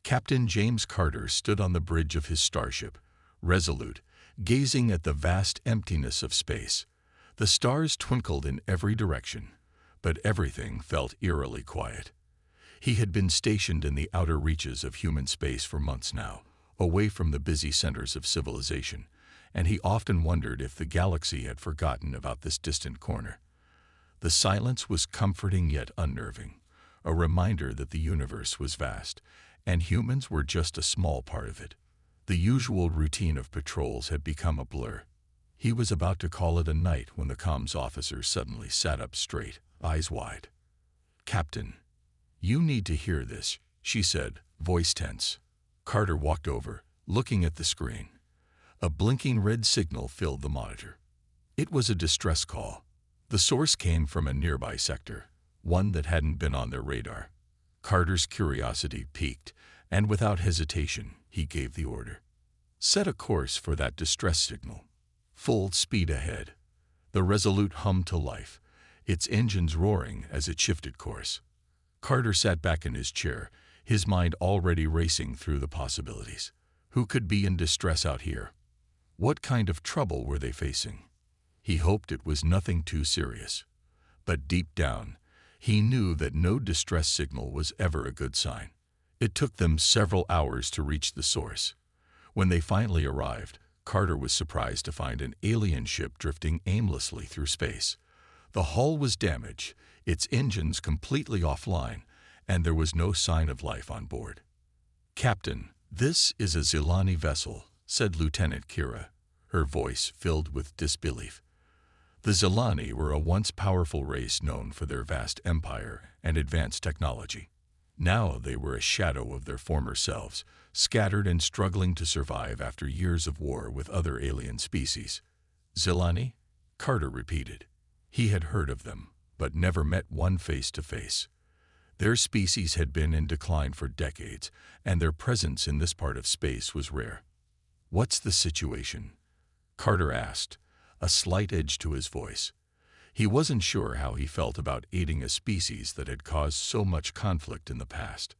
Captain James Carter stood on the bridge of his starship, resolute, gazing at the vast emptiness of space. The stars twinkled in every direction, but everything felt eerily quiet. He had been stationed in the outer reaches of human space for months now, away from the busy centers of civilization, and he often wondered if the galaxy had forgotten about this distant corner. The silence was comforting yet unnerving, a reminder that the universe was vast, and humans were just a small part of it. The usual routine of patrols had become a blur. He was about to call it a night when the comms officer suddenly sat up straight, eyes wide. "Captain, you need to hear this," she said, voice tense. Carter walked over, looking at the screen. A blinking red signal filled the monitor. It was a distress call. The source came from a nearby sector, one that hadn't been on their radar. Carter's curiosity piqued, and without hesitation, he gave the order. "Set a course for that distress signal. Full speed ahead." The Resolute hummed to life, its engines roaring as it shifted course. Carter sat back in his chair, his mind already racing through the possibilities. Who could be in distress out here? What kind of trouble were they facing? He hoped it was nothing too serious. But deep down, he knew that no distress signal was ever a good sign. It took them several hours to reach the source. When they finally arrived, Carter was surprised to find an alien ship drifting aimlessly through space. The hull was damaged, its engines completely offline, and there was no sign of life on board. "Captain, this is a Zilani vessel," said Lieutenant Kira, her voice filled with disbelief. The Zilani were a once powerful race known for their vast empire and advanced technology. Now they were a shadow of their former selves, scattered and struggling to survive after years of war with other alien species. "Zilani?" Carter repeated. He had heard of them, but never met one face to face. Their species had been in decline for decades, and their presence in this part of space was rare. "What's the situation?" Carter asked, a slight edge to his voice. He wasn't sure how he felt about aiding a species that had caused so much conflict in the past.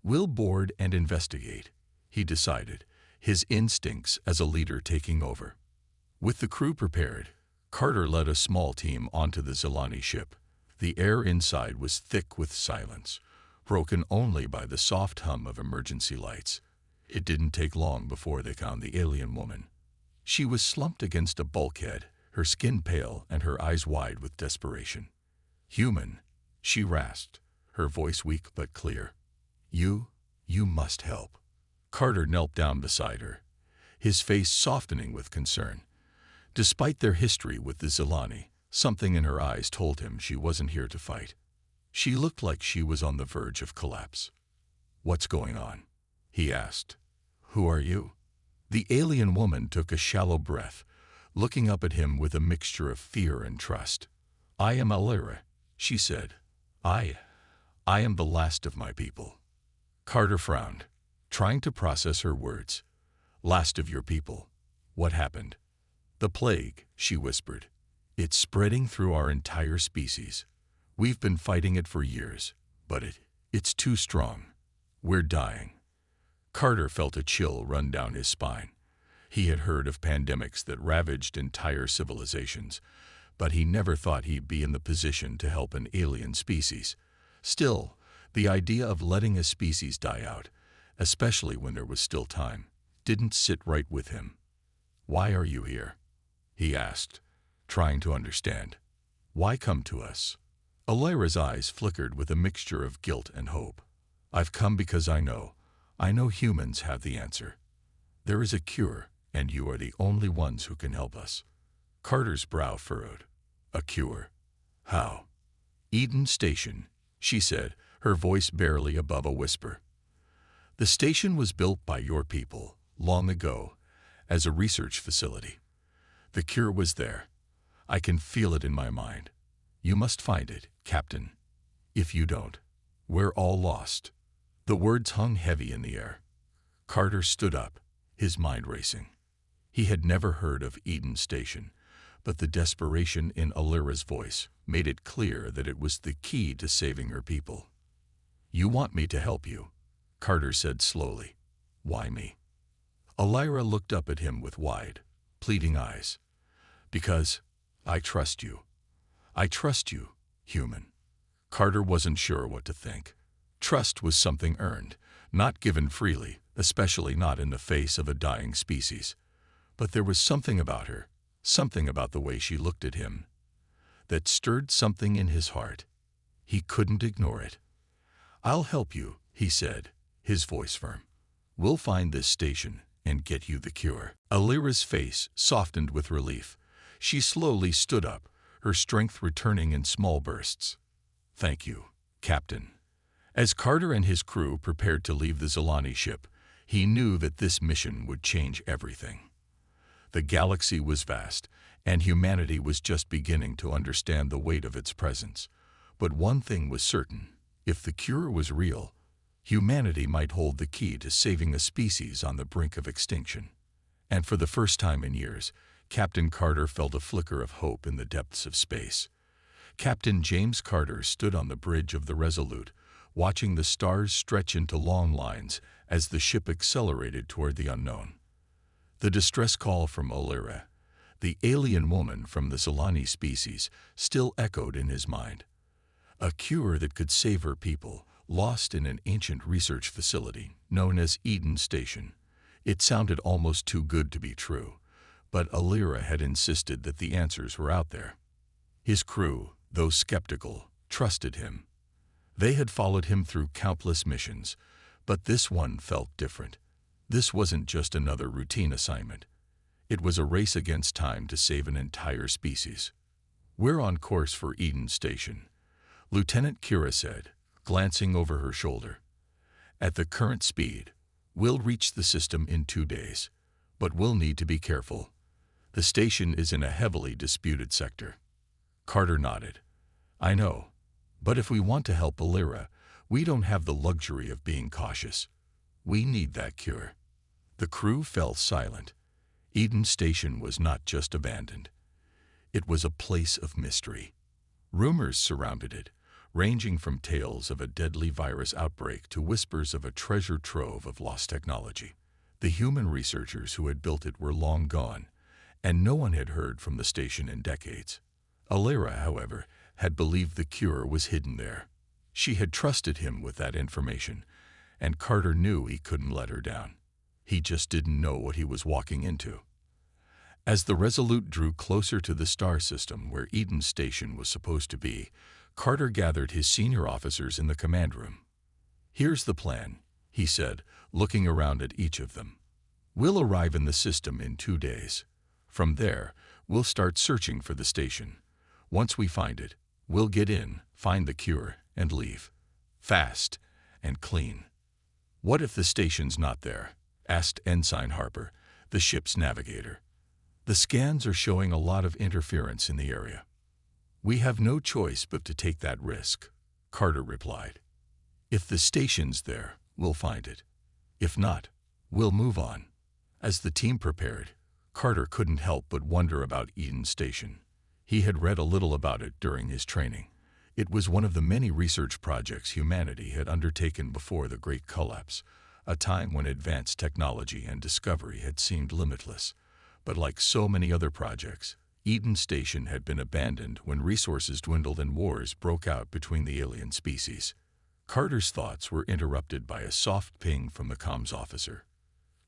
"We'll board and investigate," he decided, his instincts as a leader taking over. With the crew prepared, Carter led a small team onto the Zilani ship. The air inside was thick with silence, broken only by the soft hum of emergency lights. It didn't take long before they found the alien woman. She was slumped against a bulkhead, her skin pale and her eyes wide with desperation. "Human," she rasped, her voice weak but clear. You must help." Carter knelt down beside her, his face softening with concern. Despite their history with the Zilani, something in her eyes told him she wasn't here to fight. She looked like she was on the verge of collapse. "What's going on?" he asked. "Who are you?" The alien woman took a shallow breath, looking up at him with a mixture of fear and trust. "I am Alira," she said. I am the last of my people." Carter frowned, trying to process her words. "Last of your people? What happened?" "The plague," she whispered. "It's spreading through our entire species. We've been fighting it for years, but it's too strong. We're dying." Carter felt a chill run down his spine. He had heard of pandemics that ravaged entire civilizations, but he never thought he'd be in the position to help an alien species. Still, the idea of letting a species die out, especially when there was still time, didn't sit right with him. "Why are you here?" he asked, trying to understand. "Why come to us?" Alira's eyes flickered with a mixture of guilt and hope. "I've come because I know humans have the answer. There is a cure, and you are the only ones who can help us." Carter's brow furrowed. "A cure? How?" "Eden Station," she said, her voice barely above a whisper. "The station was built by your people, long ago, as a research facility. The cure was there. I can feel it in my mind. You must find it, Captain. If you don't, we're all lost." The words hung heavy in the air. Carter stood up, his mind racing. He had never heard of Eden Station, but the desperation in Alira's voice made it clear that it was the key to saving her people. "You want me to help you?" Carter said slowly. Why me? Alira looked up at him with wide, pleading eyes. Because I trust you. I trust you, human. Carter wasn't sure what to think. Trust was something earned, not given freely, especially not in the face of a dying species. But there was something about her, something about the way she looked at him, that stirred something in his heart. He couldn't ignore it. I'll help you, he said, his voice firm. We'll find this station and get you the cure. Alira's face softened with relief. She slowly stood up, her strength returning in small bursts. Thank you, Captain. As Carter and his crew prepared to leave the Zilani ship, he knew that this mission would change everything. The galaxy was vast, and humanity was just beginning to understand the weight of its presence. But one thing was certain: if the cure was real, humanity might hold the key to saving a species on the brink of extinction. And for the first time in years, Captain Carter felt a flicker of hope in the depths of space. Captain James Carter stood on the bridge of the Resolute, watching the stars stretch into long lines as the ship accelerated toward the unknown. The distress call from Alira, the alien woman from the Zilani species, still echoed in his mind. A cure that could save her people, lost in an ancient research facility known as Eden Station. It sounded almost too good to be true, but Alira had insisted that the answers were out there. His crew, though skeptical, trusted him. They had followed him through countless missions, but this one felt different. This wasn't just another routine assignment. It was a race against time to save an entire species. We're on course for Eden Station, Lieutenant Kira said, glancing over her shoulder. At the current speed, we'll reach the system in 2 days, but we'll need to be careful. The station is in a heavily disputed sector. Carter nodded. I know, but if we want to help Alira, we don't have the luxury of being cautious. We need that cure. The crew fell silent. Eden Station was not just abandoned. It was a place of mystery. Rumors surrounded it, ranging from tales of a deadly virus outbreak to whispers of a treasure trove of lost technology. The human researchers who had built it were long gone, and no one had heard from the station in decades. Alira, however, had believed the cure was hidden there. She had trusted him with that information, and Carter knew he couldn't let her down. He just didn't know what he was walking into. As the Resolute drew closer to the star system where Eden Station was supposed to be, Carter gathered his senior officers in the command room. Here's the plan, he said, looking around at each of them. We'll arrive in the system in 2 days. From there, we'll start searching for the station. Once we find it, we'll get in, find the cure, and leave. Fast and clean. What if the station's not there? Asked Ensign Harper, the ship's navigator. The scans are showing a lot of interference in the area. We have no choice but to take that risk, Carter replied. If the station's there, we'll find it. If not, we'll move on. As the team prepared, Carter couldn't help but wonder about Eden Station. He had read a little about it during his training. It was one of the many research projects humanity had undertaken before the Great Collapse, a time when advanced technology and discovery had seemed limitless. But like so many other projects, Eden Station had been abandoned when resources dwindled and wars broke out between the alien species. Carter's thoughts were interrupted by a soft ping from the comms officer.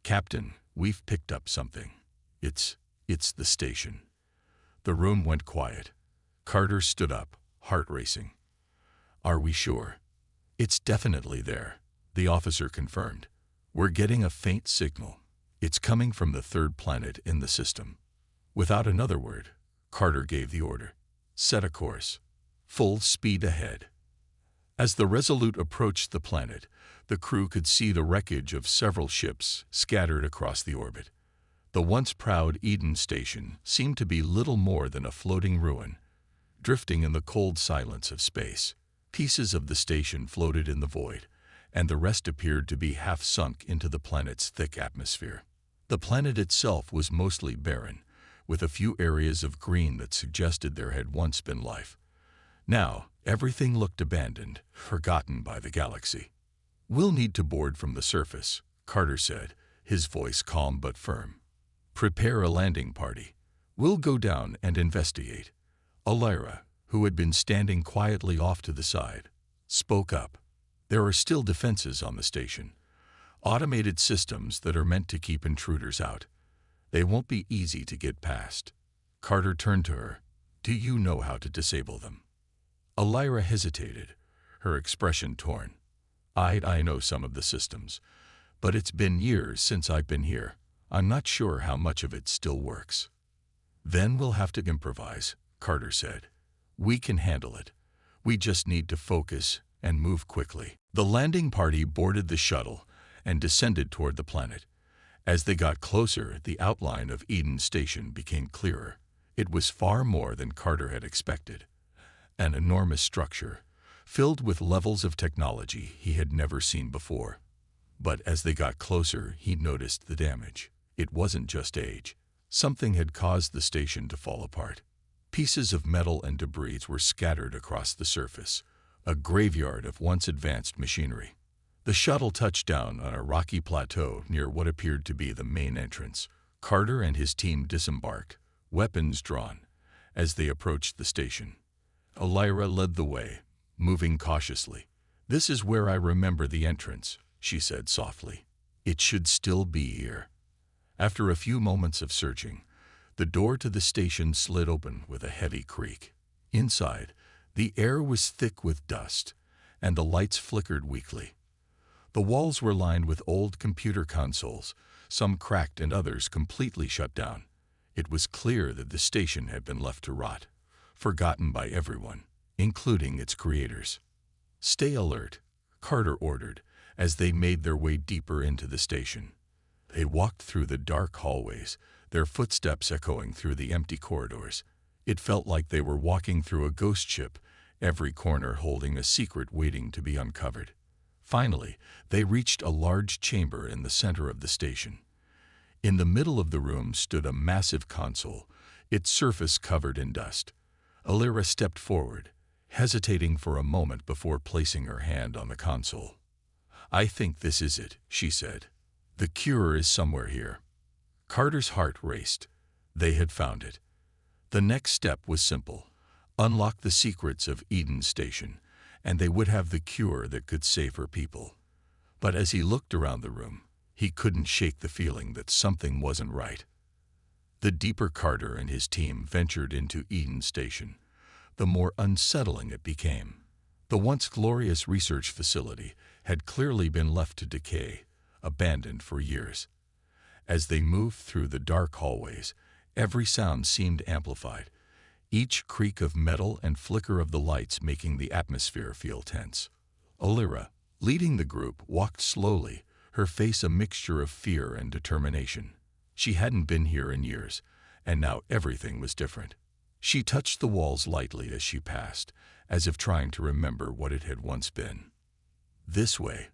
Captain, we've picked up something. It's the station. The room went quiet. Carter stood up, heart racing. Are we sure? It's definitely there, the officer confirmed. We're getting a faint signal. It's coming from the third planet in the system. Without another word, Carter gave the order. Set a course. Full speed ahead. As the Resolute approached the planet, the crew could see the wreckage of several ships scattered across the orbit. The once proud Eden Station seemed to be little more than a floating ruin, drifting in the cold silence of space. Pieces of the station floated in the void, and the rest appeared to be half sunk into the planet's thick atmosphere. The planet itself was mostly barren, with a few areas of green that suggested there had once been life. Now, everything looked abandoned, forgotten by the galaxy. "We'll need to board from the surface," Carter said, his voice calm but firm. "Prepare a landing party. We'll go down and investigate." Alira, who had been standing quietly off to the side, spoke up. "There are still defenses on the station. Automated systems that are meant to keep intruders out. They won't be easy to get past." Carter turned to her. "Do you know how to disable them?" Alira hesitated, her expression torn. I know some of the systems, but it's been years since I've been here. I'm not sure how much of it still works." "Then we'll have to improvise," Carter said. "We can handle it. We just need to focus and move quickly." The landing party boarded the shuttle and descended toward the planet. As they got closer, the outline of Eden Station became clearer. It was far more than Carter had expected. An enormous structure, filled with levels of technology he had never seen before. But as they got closer, he noticed the damage. It wasn't just age. Something had caused the station to fall apart. Pieces of metal and debris were scattered across the surface, a graveyard of once advanced machinery. The shuttle touched down on a rocky plateau near what appeared to be the main entrance. Carter and his team disembarked, weapons drawn, as they approached the station. Alira led the way, moving cautiously. "This is where I remember the entrance," she said softly. "It should still be here." After a few moments of searching, the door to the station slid open with a heavy creak. Inside, the air was thick with dust, and the lights flickered weakly. The walls were lined with old computer consoles, some cracked and others completely shut down. It was clear that the station had been left to rot, forgotten by everyone, including its creators. "Stay alert," Carter ordered, as they made their way deeper into the station. They walked through the dark hallways, their footsteps echoing through the empty corridors. It felt like they were walking through a ghost ship, every corner holding a secret waiting to be uncovered. Finally, they reached a large chamber in the center of the station. In the middle of the room stood a massive console, its surface covered in dust. Alira stepped forward, hesitating for a moment before placing her hand on the console. "I think this is it," she said. "The cure is somewhere here." Carter's heart raced. They had found it. The next step was simple: unlock the secrets of Eden Station, and they would have the cure that could save her people. But as he looked around the room, he couldn't shake the feeling that something wasn't right. The deeper Carter and his team ventured into Eden Station, the more unsettling it became. The once glorious research facility had clearly been left to decay, abandoned for years. As they moved through the dark hallways, every sound seemed amplified, each creak of metal and flicker of the lights making the atmosphere feel tense. Alira, leading the group, walked slowly, her face a mixture of fear and determination. She hadn't been here in years, and now everything was different. She touched the walls lightly as she passed, as if trying to remember what it had once been. "This way,"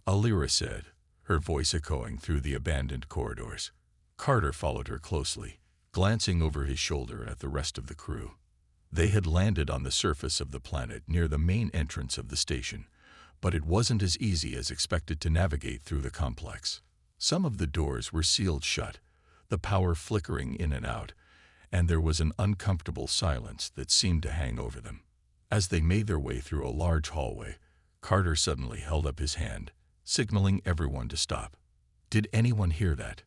Alira said, her voice echoing through the abandoned corridors. Carter followed her closely, glancing over his shoulder at the rest of the crew. They had landed on the surface of the planet near the main entrance of the station, but it wasn't as easy as expected to navigate through the complex. Some of the doors were sealed shut, the power flickering in and out, and there was an uncomfortable silence that seemed to hang over them. As they made their way through a large hallway, Carter suddenly held up his hand, signaling everyone to stop. "Did anyone hear that?"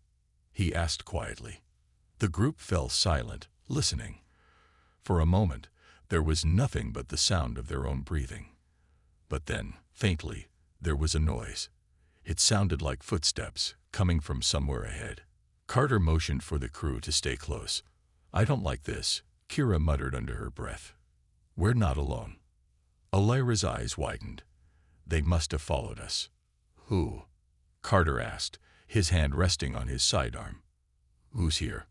he asked quietly. The group fell silent, listening. For a moment, there was nothing but the sound of their own breathing. But then, faintly, there was a noise. It sounded like footsteps, coming from somewhere ahead. Carter motioned for the crew to stay close. "I don't like this," Kira muttered under her breath. "We're not alone." Alira's eyes widened. "They must have followed us." "Who?" Carter asked, his hand resting on his sidearm. "Who's here?"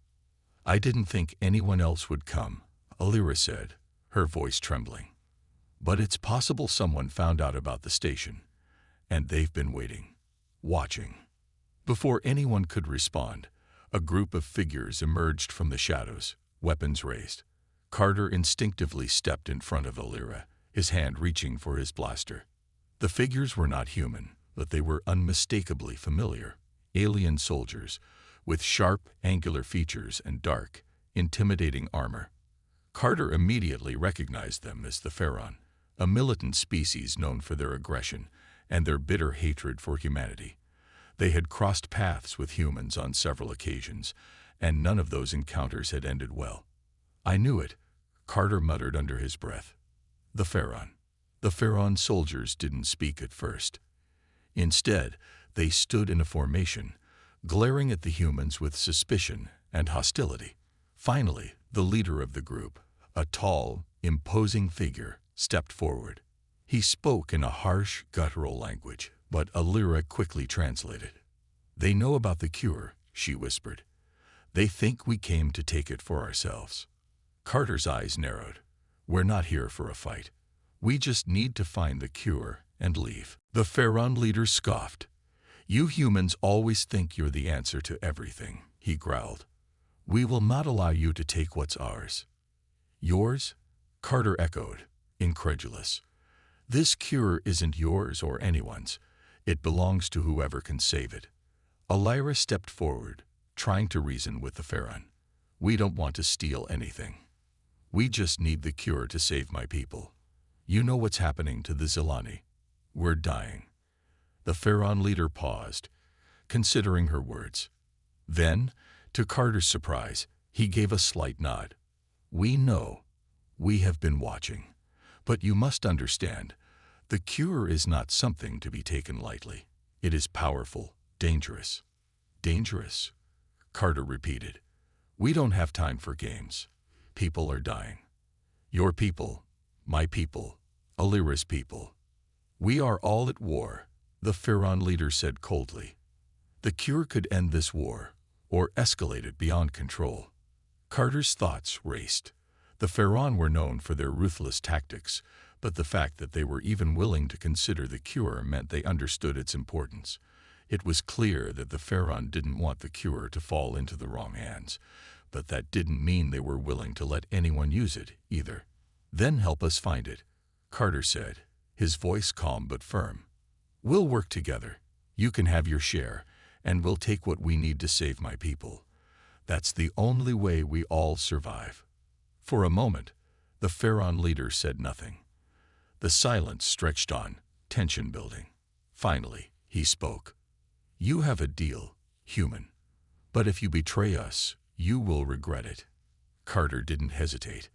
"I didn't think anyone else would come," Alira said, her voice trembling. "But it's possible someone found out about the station, and they've been waiting, watching." Before anyone could respond, a group of figures emerged from the shadows, weapons raised. Carter instinctively stepped in front of Alira, his hand reaching for his blaster. The figures were not human, but they were unmistakably familiar. Alien soldiers, with sharp, angular features and dark, intimidating armor. Carter immediately recognized them as the Pharaon, a militant species known for their aggression and their bitter hatred for humanity. They had crossed paths with humans on several occasions, and none of those encounters had ended well. "I knew it," Carter muttered under his breath. The Pharaon. The Pharaon soldiers didn't speak at first. Instead, they stood in a formation, glaring at the humans with suspicion and hostility. Finally, the leader of the group, a tall, imposing figure, stepped forward. He spoke in a harsh, guttural language, but Alira quickly translated. "They know about the cure," she whispered. "They think we came to take it for ourselves." Carter's eyes narrowed. "We're not here for a fight. We just need to find the cure and leave." The Pharaon leader scoffed. "You humans always think you're the answer to everything," he growled. "We will not allow you to take what's ours." "Yours?" Carter echoed, incredulous. "This cure isn't yours or anyone's. It belongs to whoever can save it." Alira stepped forward, trying to reason with the Pharaon. "We don't want to steal anything. We just need the cure to save my people. You know what's happening to the Zilani. We're dying." The Pharaon leader paused, considering her words. Then, to Carter's surprise, he gave a slight nod. "We know. We have been watching. But you must understand, the cure is not something to be taken lightly. It is powerful, dangerous." "Dangerous?" Carter repeated. "We don't have time for games. People are dying. Your people, my people, Alira's people. We are all at war," the Pharaon leader said coldly. "The cure could end this war, or escalate it beyond control." Carter's thoughts raced. The Pharaon were known for their ruthless tactics, but the fact that they were even willing to consider the cure meant they understood its importance. It was clear that the Pharaon didn't want the cure to fall into the wrong hands, but that didn't mean they were willing to let anyone use it, either. "Then help us find it," Carter said, his voice calm but firm. "We'll work together. You can have your share, and we'll take what we need to save my people. That's the only way we all survive." For a moment, the Pharaon leader said nothing. The silence stretched on, tension building. Finally, he spoke. "You have a deal, human. But if you betray us, you will regret it." Carter didn't hesitate.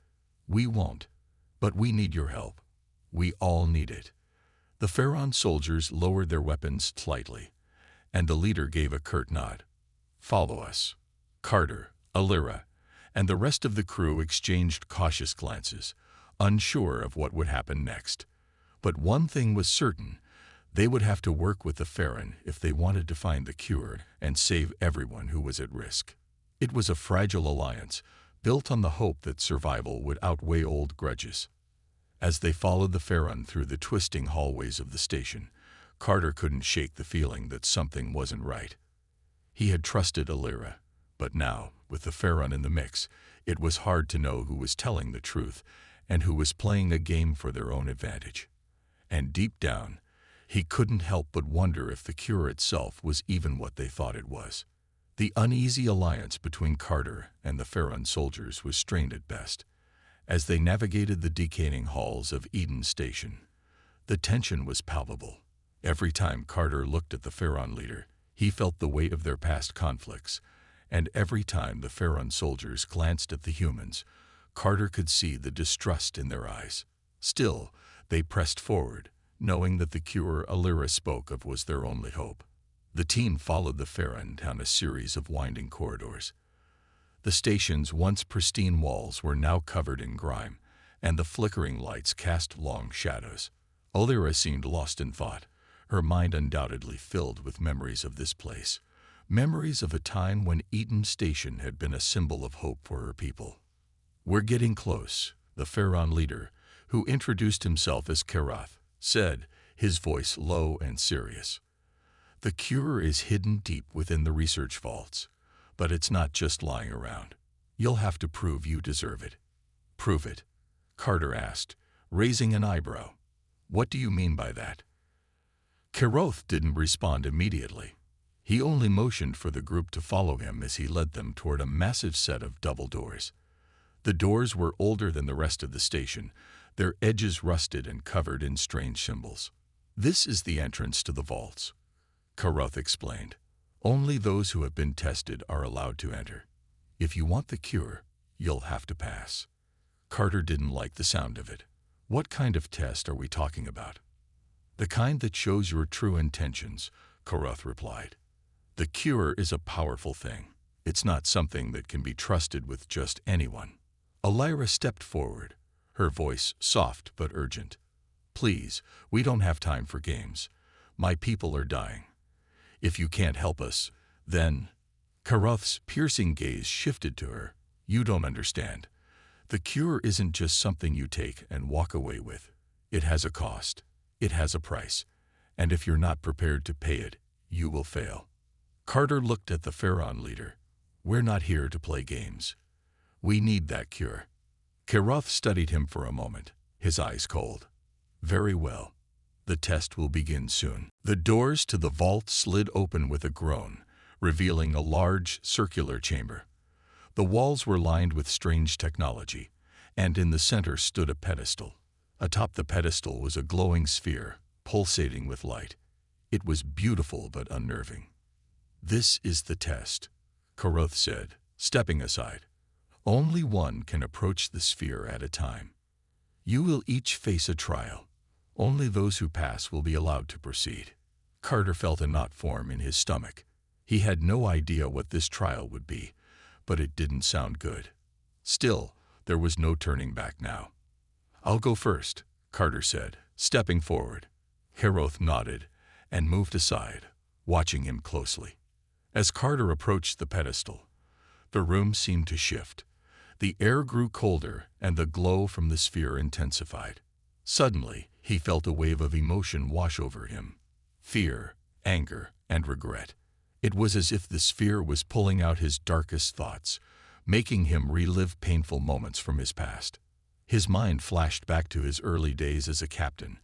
"We won't. But we need your help. We all need it." The Pharaon soldiers lowered their weapons slightly, and the leader gave a curt nod. "Follow us." Carter, Alira, and the rest of the crew exchanged cautious glances, unsure of what would happen next. But one thing was certain: they would have to work with the Pharaon if they wanted to find the cure and save everyone who was at risk. It was a fragile alliance, built on the hope that survival would outweigh old grudges. As they followed the Pharaon through the twisting hallways of the station, Carter couldn't shake the feeling that something wasn't right. He had trusted Alira, but now, with the Pharaon in the mix, it was hard to know who was telling the truth and who was playing a game for their own advantage. And deep down, he couldn't help but wonder if the cure itself was even what they thought it was. The uneasy alliance between Carter and the Pharaon soldiers was strained at best. As they navigated the decaying halls of Eden Station, the tension was palpable. Every time Carter looked at the Pharaon leader, he felt the weight of their past conflicts, and every time the Pharaon soldiers glanced at the humans, Carter could see the distrust in their eyes. Still, they pressed forward, knowing that the cure Alira spoke of was their only hope. The team followed the Pharaon down a series of winding corridors. The station's once pristine walls were now covered in grime, and the flickering lights cast long shadows. Alira seemed lost in thought, her mind undoubtedly filled with memories of this place, memories of a time when Eden Station had been a symbol of hope for her people. "We're getting close," the Pharaon leader, who introduced himself as Kerath, said, his voice low and serious. "The cure is hidden deep within the research vaults, but it's not just lying around. You'll have to prove you deserve it." "Prove it?" Carter asked, raising an eyebrow. "What do you mean by that?" Keroth didn't respond immediately. He only motioned for the group to follow him as he led them toward a massive set of double doors. The doors were older than the rest of the station, their edges rusted and covered in strange symbols. "This is the entrance to the vaults," Keroth explained. "Only those who have been tested are allowed to enter. If you want the cure, you'll have to pass." Carter didn't like the sound of it. "What kind of test are we talking about?" "The kind that shows your true intentions," Keroth replied. "The cure is a powerful thing. It's not something that can be trusted with just anyone." Elira stepped forward, her voice soft but urgent. "Please, we don't have time for games. My people are dying. If you can't help us, then—" Keroth's piercing gaze shifted to her. "You don't understand. The cure isn't just something you take and walk away with. It has a cost. It has a price. And if you're not prepared to pay it, you will fail." Carter looked at the Pharaon leader. "We're not here to play games. We need that cure." Keroth studied him for a moment, his eyes cold. "Very well. The test will begin soon." The doors to the vault slid open with a groan, revealing a large, circular chamber. The walls were lined with strange technology, and in the center stood a pedestal. Atop the pedestal was a glowing sphere, pulsating with light. It was beautiful but unnerving. "This is the test," Keroth said, stepping aside. "Only one can approach the sphere at a time. You will each face a trial. Only those who pass will be allowed to proceed." Carter felt a knot form in his stomach. He had no idea what this trial would be, but it didn't sound good. Still, there was no turning back now. "I'll go first," Carter said, stepping forward. Keroth nodded and moved aside, watching him closely. As Carter approached the pedestal, the room seemed to shift. The air grew colder and the glow from the sphere intensified. Suddenly, he felt a wave of emotion wash over him. Fear, anger, and regret. It was as if the sphere was pulling out his darkest thoughts, making him relive painful moments from his past. His mind flashed back to his early days as a captain,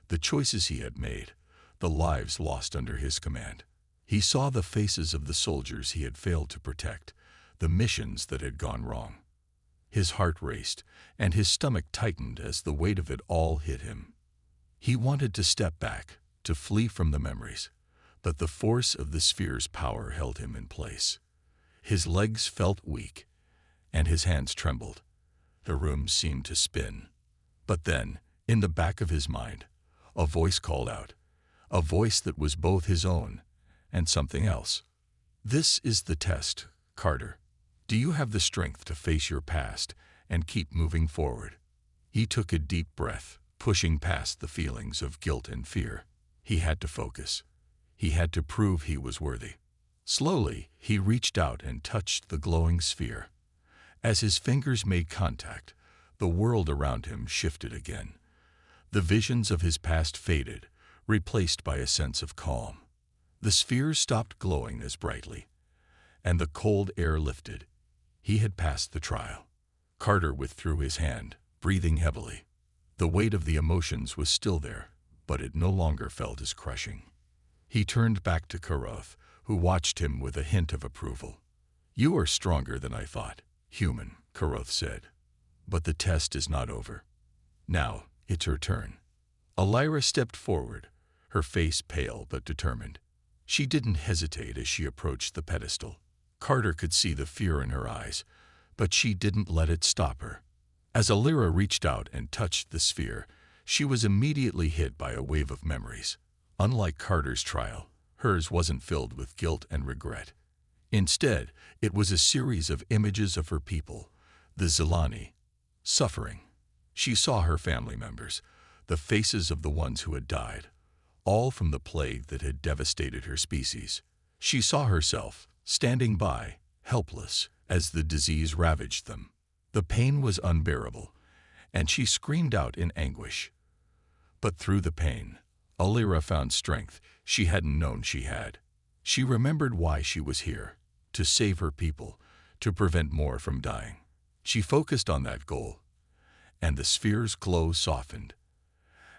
the choices he had made, the lives lost under his command. He saw the faces of the soldiers he had failed to protect, the missions that had gone wrong. His heart raced, and his stomach tightened as the weight of it all hit him. He wanted to step back, to flee from the memories, but the force of the sphere's power held him in place. His legs felt weak, and his hands trembled. The room seemed to spin. But then, in the back of his mind, a voice called out, a voice that was both his own and something else. "This is the test, Carter. Do you have the strength to face your past and keep moving forward?" He took a deep breath, pushing past the feelings of guilt and fear. He had to focus. He had to prove he was worthy. Slowly, he reached out and touched the glowing sphere. As his fingers made contact, the world around him shifted again. The visions of his past faded, replaced by a sense of calm. The sphere stopped glowing as brightly, and the cold air lifted. He had passed the trial. Carter withdrew his hand, breathing heavily. The weight of the emotions was still there, but it no longer felt as crushing. He turned back to Keroth, who watched him with a hint of approval. "You are stronger than I thought, human," Keroth said. "But the test is not over. Now, it's her turn." Elira stepped forward, her face pale but determined. She didn't hesitate as she approached the pedestal. Carter could see the fear in her eyes, but she didn't let it stop her. As Elira reached out and touched the sphere, she was immediately hit by a wave of memories. Unlike Carter's trial, hers wasn't filled with guilt and regret. Instead, it was a series of images of her people, the Zilani, suffering. She saw her family members, the faces of the ones who had died, all from the plague that had devastated her species. She saw herself, standing by, helpless, as the disease ravaged them. The pain was unbearable, and she screamed out in anguish. But through the pain, Elira found strength she hadn't known she had. She remembered why she was here, to save her people, to prevent more from dying. She focused on that goal, and the sphere's glow softened.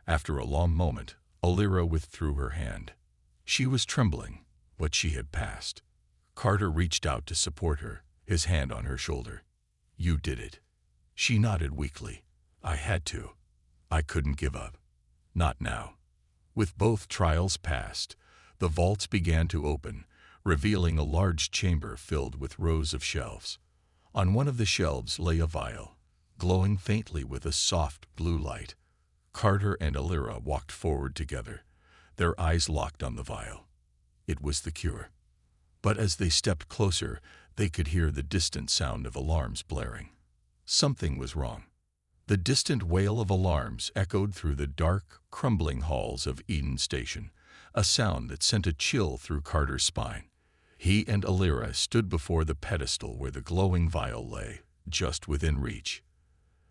After a long moment, Alira withdrew her hand. She was trembling, but she had passed. Carter reached out to support her, his hand on her shoulder. "You did it." She nodded weakly. "I had to. I couldn't give up. Not now." With both trials passed, the vaults began to open, revealing a large chamber filled with rows of shelves. On one of the shelves lay a vial, glowing faintly with a soft blue light. Carter and Alira walked forward together, their eyes locked on the vial. It was the cure. But as they stepped closer, they could hear the distant sound of alarms blaring. Something was wrong. The distant wail of alarms echoed through the dark, crumbling halls of Eden Station, a sound that sent a chill through Carter's spine. He and Alira stood before the pedestal where the glowing vial lay, just within reach.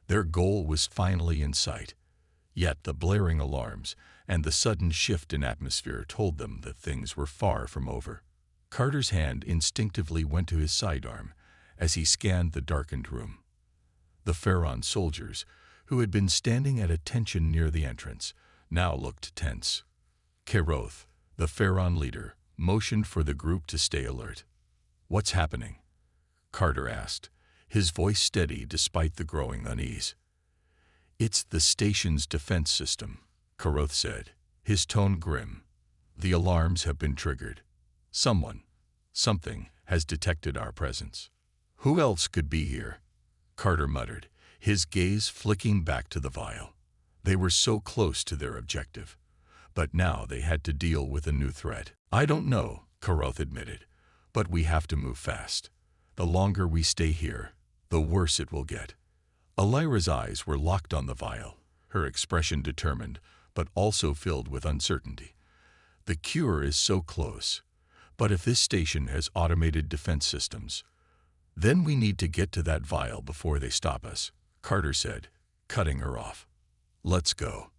Their goal was finally in sight, yet the blaring alarms and the sudden shift in atmosphere told them that things were far from over. Carter's hand instinctively went to his sidearm as he scanned the darkened room. The Pharaon soldiers, who had been standing at attention near the entrance, now looked tense. Keroth, the Pharaon leader, motioned for the group to stay alert. "What's happening?" Carter asked, his voice steady despite the growing unease. "It's the station's defense system," Keroth said, his tone grim. "The alarms have been triggered. Something has detected our presence." "Who else could be here?" Carter muttered, his gaze flicking back to the vial. They were so close to their objective, but now they had to deal with a new threat. "I don't know," Keroth admitted, "but we have to move fast. The longer we stay here, the worse it will get." Alira's eyes were locked on the vial, her expression determined, but also filled with uncertainty. "The cure is so close, but if this station has automated defense systems, then we need to get to that vial before they stop us," Carter said, cutting her off. "Let's go."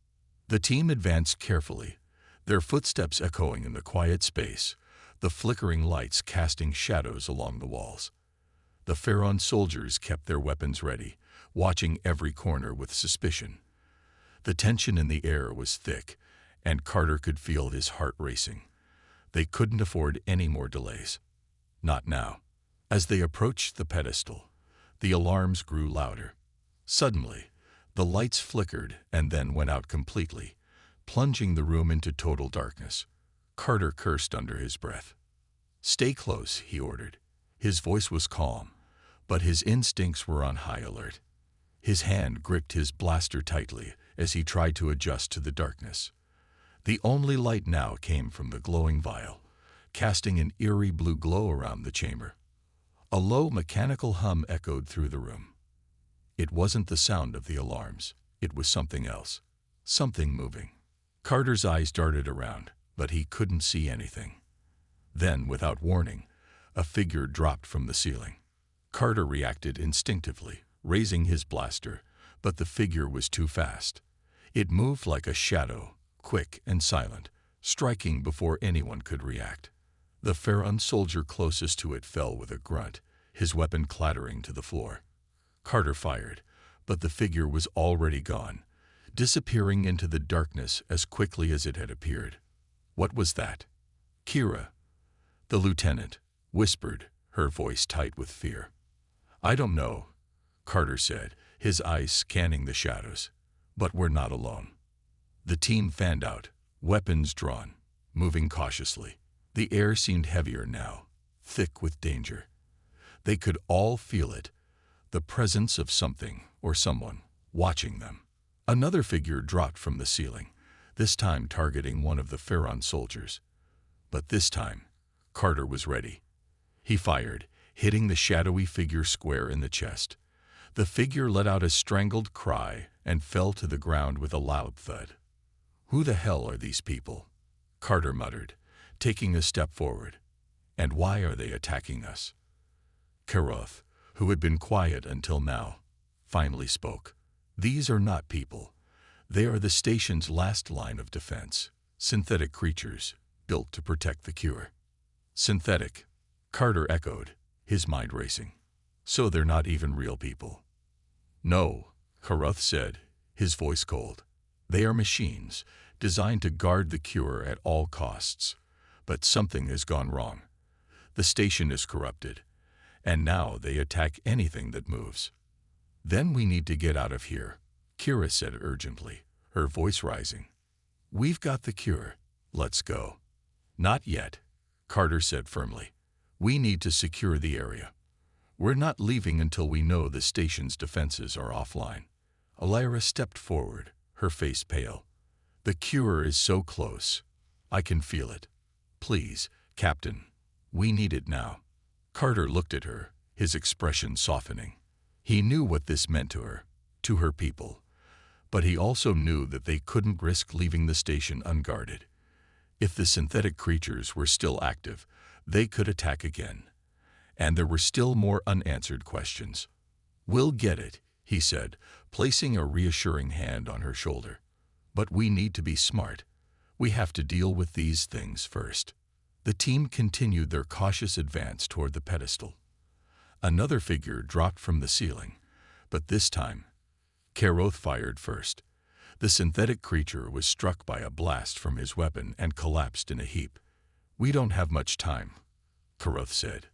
The team advanced carefully, their footsteps echoing in the quiet space, the flickering lights casting shadows along the walls. The Pharaon soldiers kept their weapons ready, watching every corner with suspicion. The tension in the air was thick, and Carter could feel his heart racing. They couldn't afford any more delays. Not now. As they approached the pedestal, the alarms grew louder. Suddenly, the lights flickered and then went out completely, plunging the room into total darkness. Carter cursed under his breath. "Stay close," he ordered. His voice was calm, but his instincts were on high alert. His hand gripped his blaster tightly as he tried to adjust to the darkness. The only light now came from the glowing vial, casting an eerie blue glow around the chamber. A low mechanical hum echoed through the room. It wasn't the sound of the alarms. It was something else. Something moving. Carter's eyes darted around, but he couldn't see anything. Then, without warning, a figure dropped from the ceiling. Carter reacted instinctively, raising his blaster, but the figure was too fast. It moved like a shadow, quick and silent, striking before anyone could react. The Pharaon soldier closest to it fell with a grunt, his weapon clattering to the floor. Carter fired, but the figure was already gone, disappearing into the darkness as quickly as it had appeared. What was that? "Kira," the lieutenant whispered, her voice tight with fear. "I don't know," Carter said, his eyes scanning the shadows. "But we're not alone." The team fanned out, weapons drawn, moving cautiously. The air seemed heavier now, thick with danger. They could all feel it, the presence of something or someone watching them. Another figure dropped from the ceiling, this time targeting one of the Pharaon soldiers. But this time, Carter was ready. He fired, hitting the shadowy figure square in the chest. The figure let out a strangled cry and fell to the ground with a loud thud. "Who the hell are these people?" Carter muttered, taking a step forward. "And why are they attacking us?" Keroth, who had been quiet until now, finally spoke. "These are not people. They are the station's last line of defense, synthetic creatures built to protect the cure." "Synthetic," Carter echoed, his mind racing. "So they're not even real people?" "No," Keroth said, his voice cold. "They are machines, designed to guard the cure at all costs. But something has gone wrong. The station is corrupted, and now they attack anything that moves. Then we need to get out of here, Kira said urgently, her voice rising. We've got the cure. Let's go. Not yet, Carter said firmly. We need to secure the area. We're not leaving until we know the station's defenses are offline. Alyra stepped forward, her face pale. The cure is so close. I can feel it. Please, Captain, we need it now. Carter looked at her, his expression softening. He knew what this meant to her people. But he also knew that they couldn't risk leaving the station unguarded. If the synthetic creatures were still active, they could attack again. And there were still more unanswered questions. We'll get it, he said, placing a reassuring hand on her shoulder. But we need to be smart. We have to deal with these things first. The team continued their cautious advance toward the pedestal. Another figure dropped from the ceiling, but this time, Karoth fired first. The synthetic creature was struck by a blast from his weapon and collapsed in a heap. We don't have much time, Karoth said.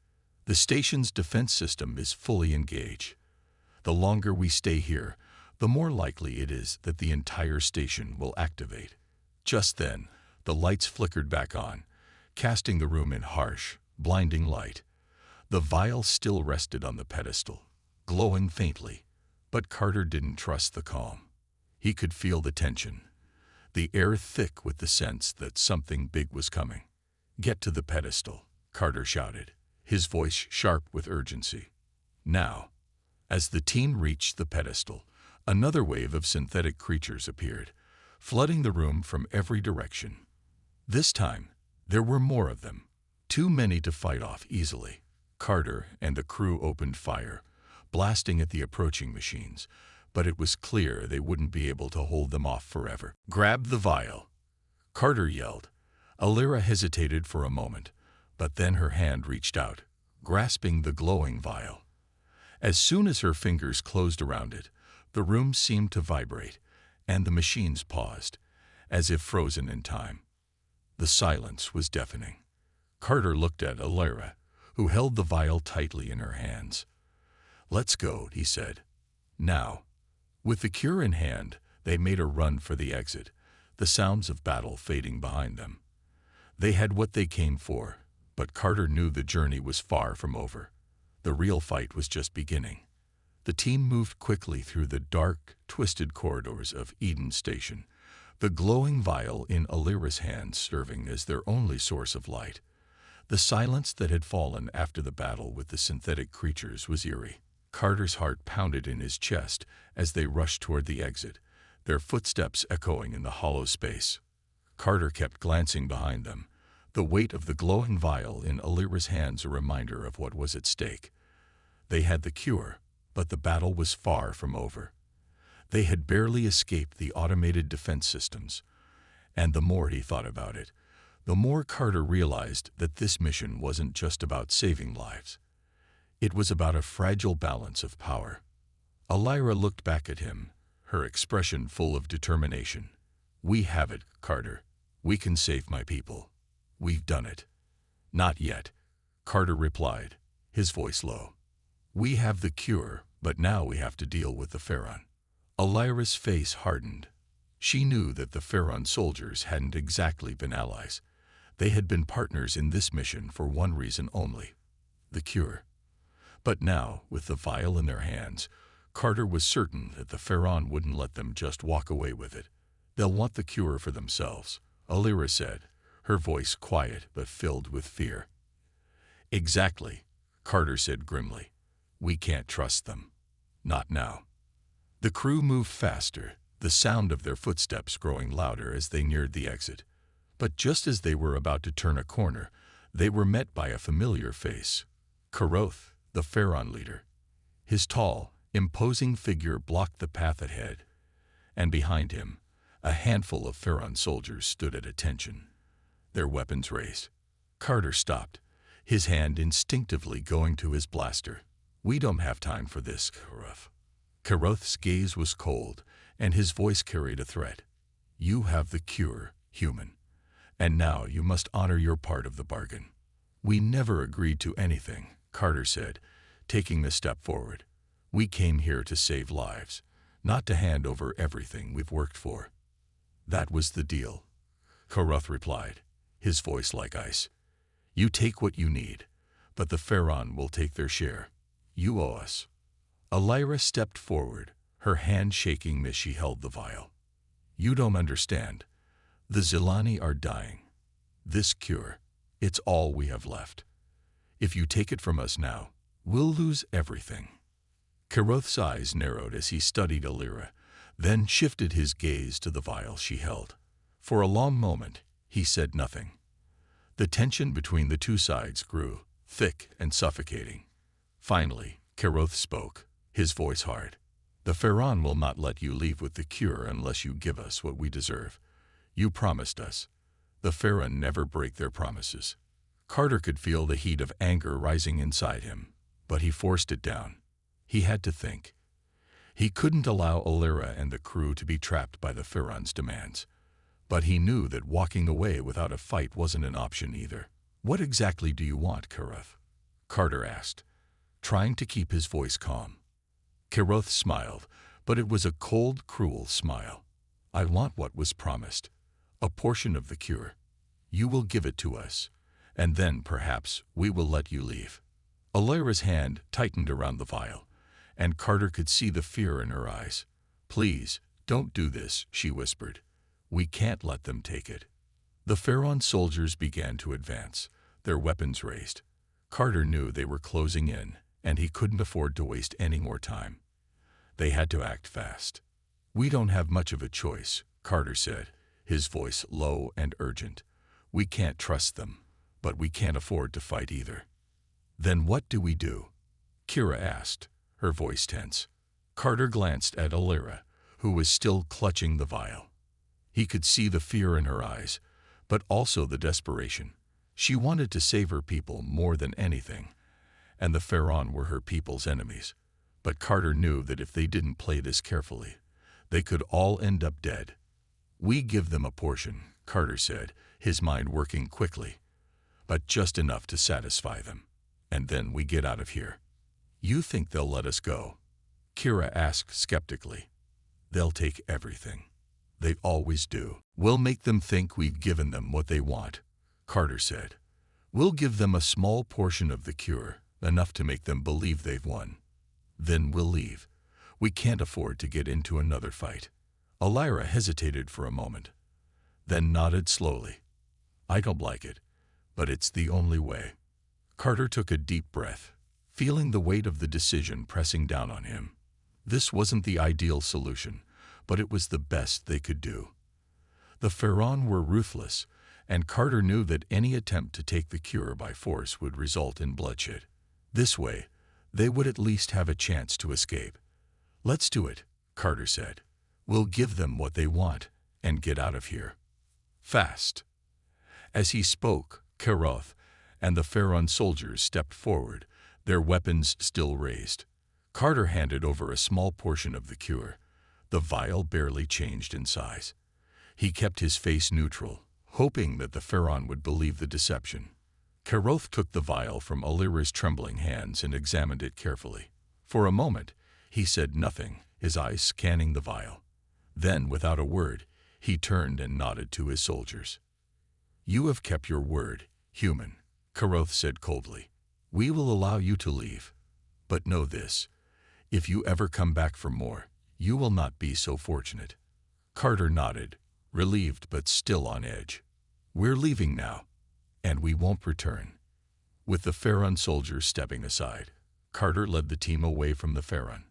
The station's defense system is fully engaged. The longer we stay here, the more likely it is that the entire station will activate. Just then, the lights flickered back on, casting the room in harsh, blinding light. The vial still rested on the pedestal, glowing faintly, but Carter didn't trust the calm. He could feel the tension, the air thick with the sense that something big was coming. Get to the pedestal, Carter shouted, his voice sharp with urgency. Now, as the team reached the pedestal, another wave of synthetic creatures appeared, flooding the room from every direction. This time, there were more of them, too many to fight off easily. Carter and the crew opened fire, blasting at the approaching machines, but it was clear they wouldn't be able to hold them off forever. Grab the vial, Carter yelled. Alyra hesitated for a moment, but then her hand reached out, grasping the glowing vial. As soon as her fingers closed around it, the room seemed to vibrate, and the machines paused, as if frozen in time. The silence was deafening. Carter looked at Alyra, who held the vial tightly in her hands. Let's go, he said. Now. With the cure in hand, they made a run for the exit, the sounds of battle fading behind them. They had what they came for, but Carter knew the journey was far from over. The real fight was just beginning. The team moved quickly through the dark, twisted corridors of Eden Station, the glowing vial in Alyra's hands serving as their only source of light. The silence that had fallen after the battle with the synthetic creatures was eerie. Carter's heart pounded in his chest as they rushed toward the exit, their footsteps echoing in the hollow space. Carter kept glancing behind them, the weight of the glowing vial in Alyra's hands a reminder of what was at stake. They had the cure, but the battle was far from over. They had barely escaped the automated defense systems, and the more he thought about it, the more Carter realized that this mission wasn't just about saving lives. It was about a fragile balance of power. Alyra looked back at him, her expression full of determination. We have it, Carter. We can save my people. We've done it. Not yet, Carter replied, his voice low. We have the cure, but now we have to deal with the Pharaon. Alyra's face hardened. She knew that the Pharaon soldiers hadn't exactly been allies. They had been partners in this mission for one reason only, the cure. But now, with the vial in their hands, Carter was certain that the Pharaon wouldn't let them just walk away with it. They'll want the cure for themselves, Alyra said, her voice quiet but filled with fear. Exactly, Carter said grimly. We can't trust them. Not now. The crew moved faster, the sound of their footsteps growing louder as they neared the exit. But just as they were about to turn a corner, they were met by a familiar face. Karoth, the Pharaon leader. His tall, imposing figure blocked the path ahead, and behind him, a handful of Pharaon soldiers stood at attention, their weapons raised. Carter stopped, his hand instinctively going to his blaster. We don't have time for this, Karoth. Karoth's gaze was cold, and his voice carried a threat. You have the cure, human. And now you must honor your part of the bargain. We never agreed to anything, Carter said, taking a step forward. We came here to save lives, not to hand over everything we've worked for. That was the deal, Karoth replied, his voice like ice. You take what you need, but the Pharaon will take their share. You owe us. Alyra stepped forward, her hand shaking as she held the vial. You don't understand. The Zilani are dying. This cure, it's all we have left. If you take it from us now, we'll lose everything. Karoth's eyes narrowed as he studied Alyra, then shifted his gaze to the vial she held. For a long moment, he said nothing. The tension between the two sides grew, thick and suffocating. Finally, Karoth spoke, his voice hard. The Pharaon will not let you leave with the cure unless you give us what we deserve. You promised us. The Pharaon never break their promises. Carter could feel the heat of anger rising inside him, but he forced it down. He had to think. He couldn't allow Alyra and the crew to be trapped by the Pharaon's demands. But he knew that walking away without a fight wasn't an option either. What exactly do you want, Karoth? Carter asked, trying to keep his voice calm. Karoth smiled, but it was a cold, cruel smile. I want what was promised. A portion of the cure. You will give it to us, and then perhaps we will let you leave. Alyra's hand tightened around the vial, and Carter could see the fear in her eyes. Please, don't do this, she whispered. We can't let them take it. The Pharaon soldiers began to advance, their weapons raised. Carter knew they were closing in, and he couldn't afford to waste any more time. They had to act fast. We don't have much of a choice, Carter said, his voice low and urgent. We can't trust them, but we can't afford to fight either. Then what do we do? Kira asked, her voice tense. Carter glanced at Alyra, who was still clutching the vial. He could see the fear in her eyes, but also the desperation. She wanted to save her people more than anything, and the Pharaon were her people's enemies. But Carter knew that if they didn't play this carefully, they could all end up dead. We give them a portion, Carter said, his mind working quickly, but just enough to satisfy them. And then we get out of here. You think they'll let us go? Kira asked skeptically. They'll take everything. They always do. We'll make them think we've given them what they want, Carter said. We'll give them a small portion of the cure, enough to make them believe they've won. Then we'll leave. We can't afford to get into another fight. Alyra hesitated for a moment, then nodded slowly. I don't like it, but it's the only way. Carter took a deep breath, feeling the weight of the decision pressing down on him. This wasn't the ideal solution, but it was the best they could do. The Pharaon were ruthless, and Carter knew that any attempt to take the cure by force would result in bloodshed. This way, they would at least have a chance to escape. Let's do it, Carter said. We'll give them what they want and get out of here. Fast. As he spoke, Karoth and the Pharaon soldiers stepped forward, their weapons still raised. Carter handed over a small portion of the cure. The vial barely changed in size. He kept his face neutral, hoping that the Pharaon would believe the deception. Karoth took the vial from Alyra's trembling hands and examined it carefully. For a moment, he said nothing, his eyes scanning the vial. Then, without a word, he turned and nodded to his soldiers. You have kept your word, human, Karoth said coldly. We will allow you to leave. But know this, if you ever come back for more, you will not be so fortunate. Carter nodded, relieved but still on edge. We're leaving now, and we won't return. With the Pharaon soldiers stepping aside, Carter led the team away from the Pharaon,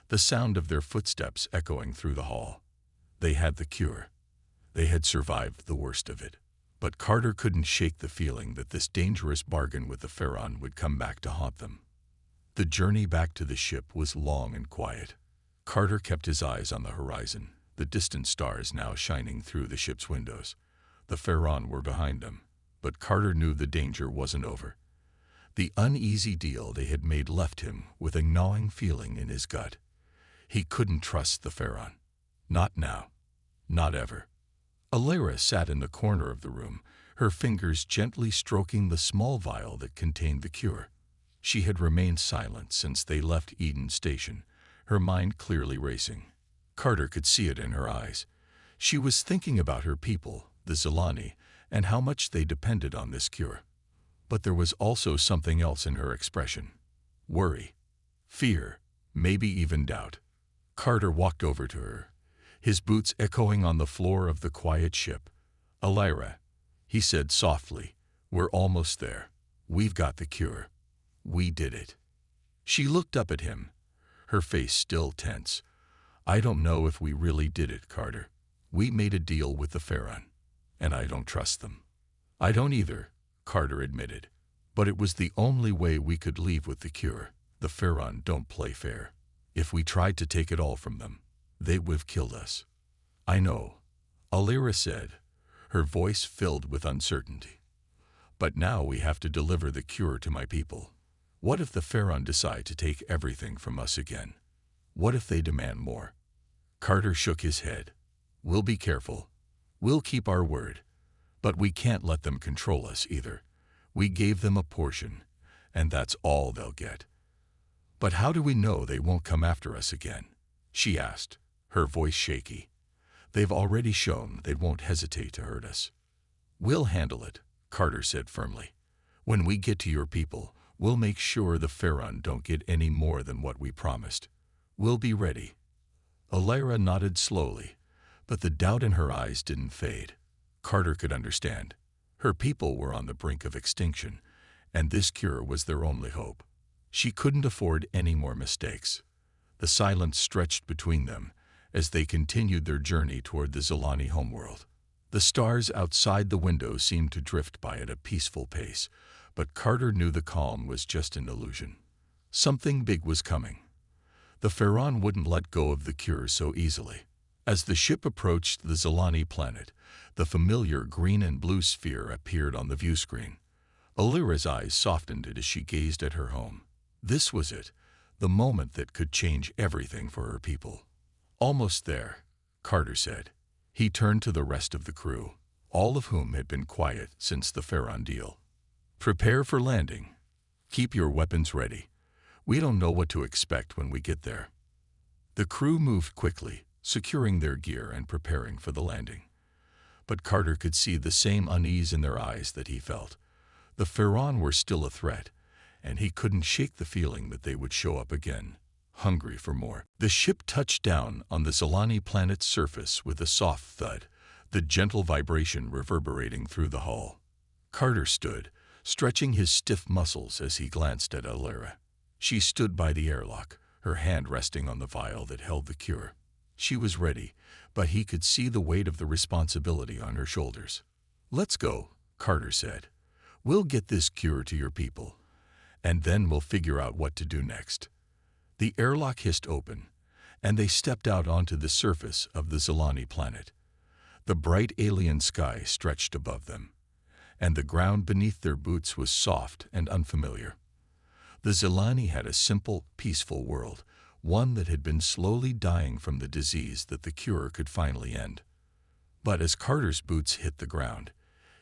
the sound of their footsteps echoing through the hall. They had the cure. They had survived the worst of it. But Carter couldn't shake the feeling that this dangerous bargain with the Pharaon would come back to haunt them. The journey back to the ship was long and quiet. Carter kept his eyes on the horizon, the distant stars now shining through the ship's windows. The Pharaon were behind them, but Carter knew the danger wasn't over. The uneasy deal they had made left him with a gnawing feeling in his gut. He couldn't trust the Pharaon. Not now. Not ever. Alara sat in the corner of the room, her fingers gently stroking the small vial that contained the cure. She had remained silent since they left Eden Station, her mind clearly racing. Carter could see it in her eyes. She was thinking about her people, the Zilani, and how much they depended on this cure. But there was also something else in her expression. Worry, fear, maybe even doubt. Carter walked over to her, his boots echoing on the floor of the quiet ship. "Alara," he said softly, "we're almost there. We've got the cure. We did it." She looked up at him, her face still tense. "I don't know if we really did it, Carter. We made a deal with the Pharaon, and I don't trust them." "I don't either," Carter admitted. "But it was the only way we could leave with the cure. The Pharaon don't play fair. If we tried to take it all from them, they would have killed us." "I know," Alara said, her voice filled with uncertainty. "But now we have to deliver the cure to my people. What if the Pharaon decide to take everything from us again? What if they demand more?" Carter shook his head. "We'll be careful. We'll keep our word. But we can't let them control us either. We gave them a portion, and that's all they'll get." "But how do we know they won't come after us again?" she asked, her voice shaky. "They've already shown they won't hesitate to hurt us." "We'll handle it," Carter said firmly. "When we get to your people, we'll make sure the Pharaon don't get any more than what we promised. We'll be ready." Alara nodded slowly, but the doubt in her eyes didn't fade. Carter could understand. Her people were on the brink of extinction, and this cure was their only hope. She couldn't afford any more mistakes. The silence stretched between them as they continued their journey toward the Zilani homeworld. The stars outside the window seemed to drift by at a peaceful pace, but Carter knew the calm was just an illusion. Something big was coming. The Pharaon wouldn't let go of the cure so easily. As the ship approached the Zilani planet, the familiar green and blue sphere appeared on the view screen. Alira's eyes softened as she gazed at her home. This was it, the moment that could change everything for her people. "Almost there," Carter said. He turned to the rest of the crew, all of whom had been quiet since the Pharaon deal. "Prepare for landing. Keep your weapons ready. We don't know what to expect when we get there." The crew moved quickly, securing their gear and preparing for the landing. But Carter could see the same unease in their eyes that he felt. The Pharaon were still a threat, and he couldn't shake the feeling that they would show up again, hungry for more. The ship touched down on the Zilani planet's surface with a soft thud, the gentle vibration reverberating through the hull. Carter stood, stretching his stiff muscles as he glanced at Alara. She stood by the airlock, her hand resting on the vial that held the cure. She was ready, but he could see the weight of the responsibility on her shoulders. "Let's go," Carter said. "We'll get this cure to your people, and then we'll figure out what to do next." The airlock hissed open, and they stepped out onto the surface of the Zilani planet. The bright alien sky stretched above them, and the ground beneath their boots was soft and unfamiliar. The Zilani had a simple, peaceful world, one that had been slowly dying from the disease that the cure could finally end. But as Carter's boots hit the ground,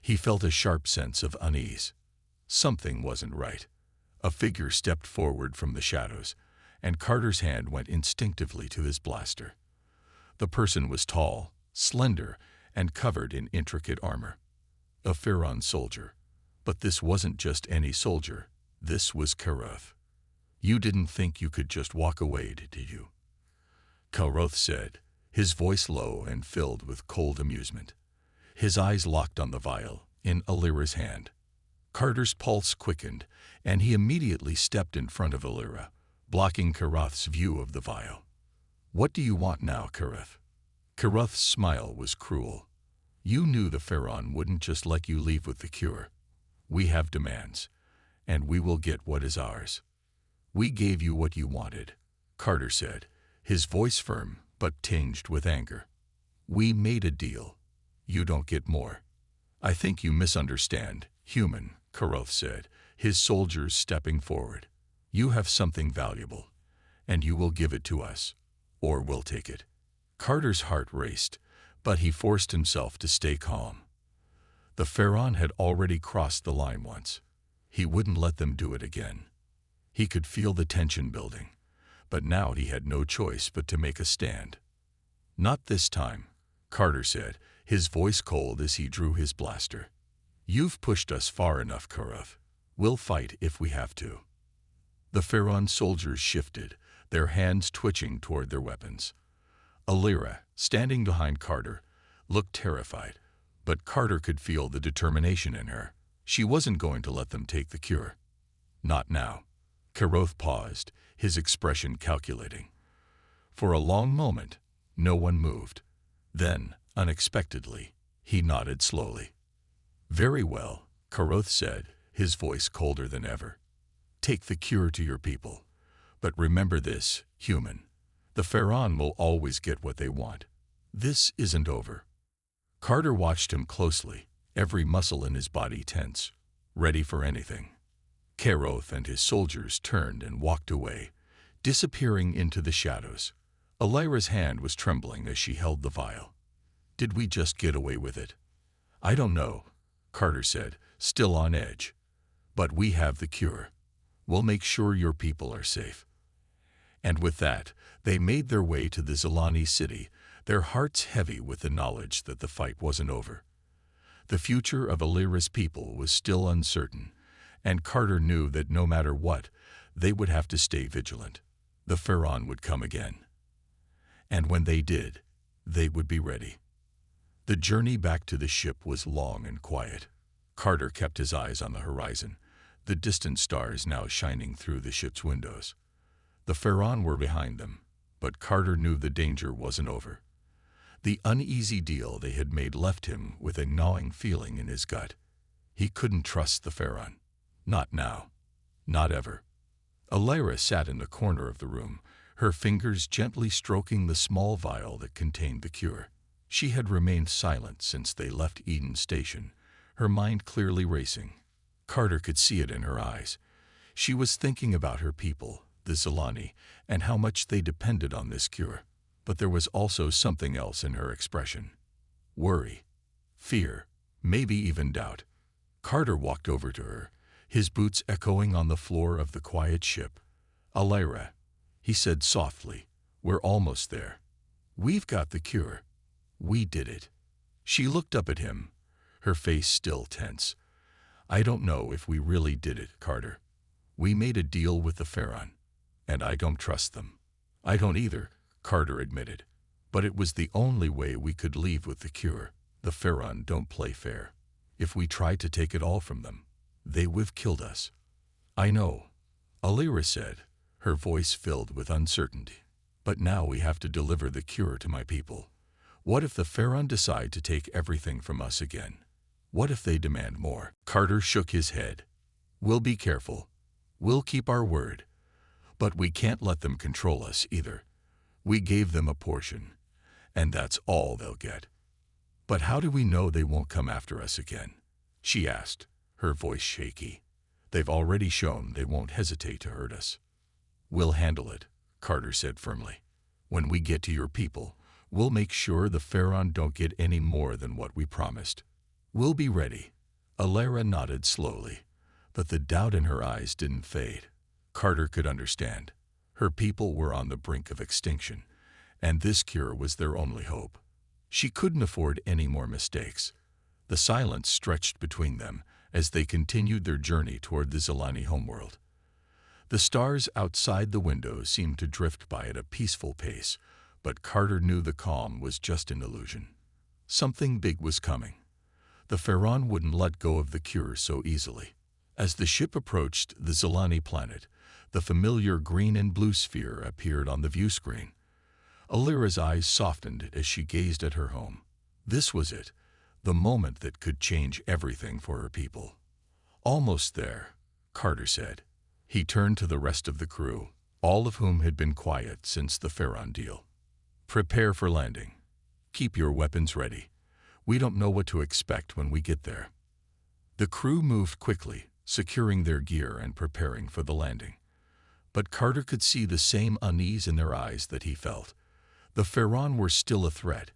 he felt a sharp sense of unease. Something wasn't right. A figure stepped forward from the shadows, and Carter's hand went instinctively to his blaster. The person was tall, slender, and covered in intricate armor. A Pharaon soldier. But this wasn't just any soldier. This was Karoth. "You didn't think you could just walk away, did you?" Karoth said, his voice low and filled with cold amusement. His eyes locked on the vial in Alira's hand. Carter's pulse quickened, and he immediately stepped in front of Alara, blocking Karoth's view of the vial. "What do you want now, Karoth?" Karoth's smile was cruel. "You knew the Pharaon wouldn't just let you leave with the cure. We have demands, and we will get what is ours." "We gave you what you wanted," Carter said, his voice firm but tinged with anger. "We made a deal. You don't get more." "I think you misunderstand, human," Karoth said, his soldiers stepping forward. "You have something valuable, and you will give it to us, or we'll take it." Carter's heart raced, But he forced himself to stay calm. The Pharaoh had already crossed the line once. He wouldn't let them do it again. He could feel the tension building, but now he had no choice but to make a stand. "Not this time," Carter said, his voice cold as he drew his blaster. "You've pushed us far enough, Kurav. We'll fight if we have to." The Pharaoh soldiers shifted, their hands twitching toward their weapons. Alira, standing behind Carter, looked terrified, but Carter could feel the determination in her. She wasn't going to let them take the cure. Not now. Karoth paused, his expression calculating. For a long moment, no one moved. Then, unexpectedly, he nodded slowly. "Very well," Karoth said, his voice colder than ever. "Take the cure to your people. But remember this, human. The Pharaoh will always get what they want. This isn't over." Carter watched him closely, every muscle in his body tense, ready for anything. Karoth and his soldiers turned and walked away, disappearing into the shadows. Alira's hand was trembling as she held the vial. "Did we just get away with it?" "I don't know," Carter said, still on edge. "But we have the cure. We'll make sure your people are safe." And with that, they made their way to the Zilani city, their hearts heavy with the knowledge that the fight wasn't over. The future of Alira's people was still uncertain, and Carter knew that no matter what, they would have to stay vigilant. The Pharaoh would come again. And when they did, they would be ready. The journey back to the ship was long and quiet. Carter kept his eyes on the horizon, the distant stars now shining through the ship's windows. The Pharaoh were behind them, but Carter knew the danger wasn't over. The uneasy deal they had made left him with a gnawing feeling in his gut. He couldn't trust the Pharaoh. Not now. Not ever. Alira sat in the corner of the room, her fingers gently stroking the small vial that contained the cure. She had remained silent since they left Eden Station, her mind clearly racing. Carter could see it in her eyes. She was thinking about her people, the Zilani, and how much they depended on this cure. But there was also something else in her expression. Worry, fear, maybe even doubt. Carter walked over to her, his boots echoing on the floor of the quiet ship. "Alira," he said softly, "we're almost there. We've got the cure. We did it." She looked up at him, her face still tense. "I don't know if we really did it, Carter. We made a deal with the Pharaoh, and I don't trust them." "I don't either," Carter admitted. "But it was the only way we could leave with the cure. The Pharaoh don't play fair. If we tried to take it all from them, they would have killed us." "I know," Alira said, her voice filled with uncertainty. "But now we have to deliver the cure to my people. What if the Pharaoh decide to take everything from us again? What if they demand more?" Carter shook his head. "We'll be careful. We'll keep our word. But we can't let them control us either. We gave them a portion, and that's all they'll get." "But how do we know they won't come after us again?" she asked, her voice shaky. "They've already shown they won't hesitate to hurt us." "We'll handle it," Carter said firmly. "When we get to your people, we'll make sure the Pharaoh don't get any more than what we promised. We'll be ready." Alira nodded slowly, but the doubt in her eyes didn't fade. Carter could understand. Her people were on the brink of extinction, and this cure was their only hope. She couldn't afford any more mistakes. The silence stretched between them as they continued their journey toward the Zilani homeworld. The stars outside the window seemed to drift by at a peaceful pace, but Carter knew the calm was just an illusion. Something big was coming. The Pharaoh wouldn't let go of the cure so easily. As the ship approached the Zilani planet, the familiar green and blue sphere appeared on the view screen. Alira's eyes softened as she gazed at her home. This was it, the moment that could change everything for her people. "Almost there," Carter said. He turned to the rest of the crew, all of whom had been quiet since the Pharaoh deal. "Prepare for landing. Keep your weapons ready. We don't know what to expect when we get there." The crew moved quickly, securing their gear and preparing for the landing. But Carter could see the same unease in their eyes that he felt. The Pharaoh were still a threat,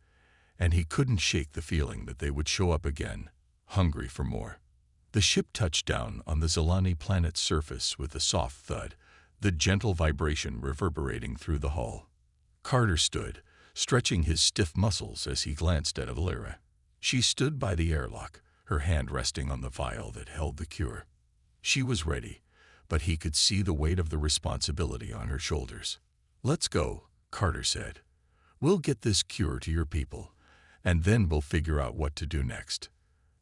and he couldn't shake the feeling that they would show up again, hungry for more. The ship touched down on the Zilani planet's surface with a soft thud, the gentle vibration reverberating through the hull. Carter stood, stretching his stiff muscles as he glanced at Valera. She stood by the airlock, her hand resting on the vial that held the cure. She was ready, but he could see the weight of the responsibility on her shoulders. "Let's go," Carter said. "We'll get this cure to your people, and then we'll figure out what to do next."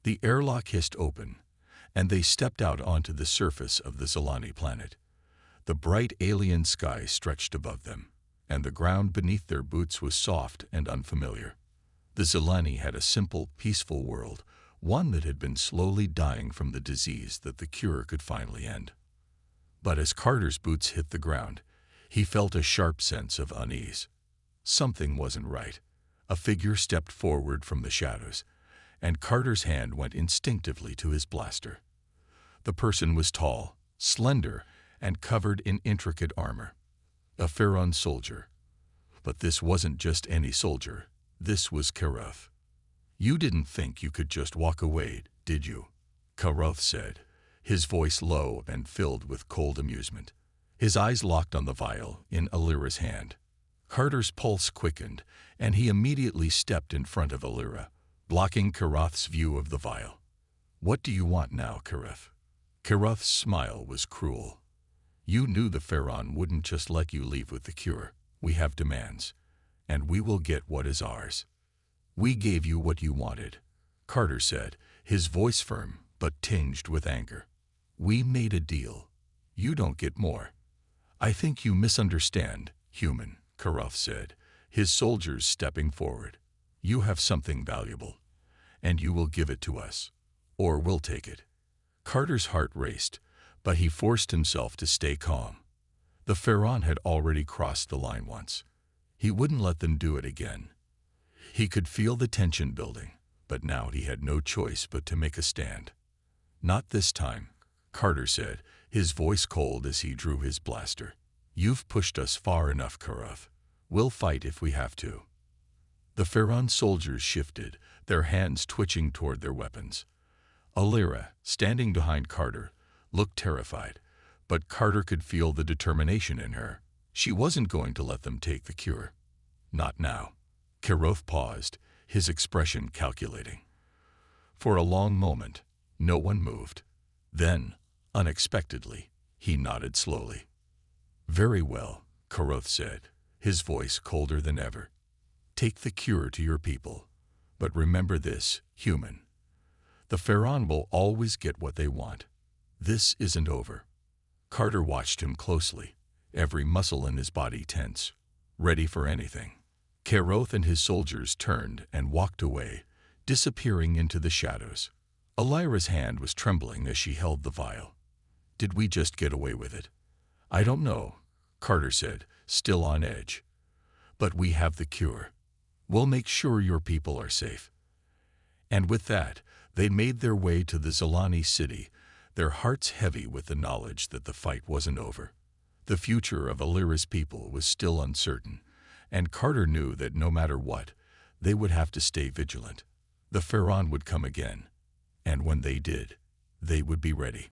The airlock hissed open, and they stepped out onto the surface of the Zilani planet. The bright alien sky stretched above them, and the ground beneath their boots was soft and unfamiliar. The Zilani had a simple, peaceful world, one that had been slowly dying from the disease that the cure could finally end. But as Carter's boots hit the ground, he felt a sharp sense of unease. Something wasn't right. A figure stepped forward from the shadows, and Carter's hand went instinctively to his blaster. The person was tall, slender, and covered in intricate armor. A Pharaon soldier. But this wasn't just any soldier. This was Karoth. "You didn't think you could just walk away, did you?" Karoth said, his voice low and filled with cold amusement. His eyes locked on the vial in Alira's hand. Carter's pulse quickened, and he immediately stepped in front of Alira, blocking Karoth's view of the vial. "What do you want now, Karoth?" Karoth's smile was cruel. "You knew the Pharaon wouldn't just let you leave with the cure. We have demands, and we will get what is ours." "We gave you what you wanted," Carter said, his voice firm but tinged with anger. "We made a deal. You don't get more." "I think you misunderstand, human," Karoth said, his soldiers stepping forward. "You have something valuable, and you will give it to us, or we'll take it." Carter's heart raced, but he forced himself to stay calm. The Pharaon had already crossed the line once. He wouldn't let them do it again. He could feel the tension building, but now he had no choice but to make a stand. "Not this time," Carter said, his voice cold as he drew his blaster. "You've pushed us far enough, Karoth. We'll fight if we have to." The Pharaon soldiers shifted, their hands twitching toward their weapons. Alira, standing behind Carter, looked terrified, but Carter could feel the determination in her. She wasn't going to let them take the cure. Not now. Karoth paused, his expression calculating. For a long moment, no one moved. Then, unexpectedly, he nodded slowly. "Very well," Karoth said, his voice colder than ever. "Take the cure to your people. But remember this, human. The Pharaon will always get what they want. This isn't over." Carter watched him closely, every muscle in his body tense, ready for anything. Karoth and his soldiers turned and walked away, disappearing into the shadows. Alira's hand was trembling as she held the vial. "Did we just get away with it?" "I don't know," Carter said, still on edge. "But we have the cure. We'll make sure your people are safe." And with that, they made their way to the Zilani city, their hearts heavy with the knowledge that the fight wasn't over. The future of Alira's people was still uncertain, and Carter knew that no matter what, they would have to stay vigilant. The Pharaon would come again, and when they did, they would be ready.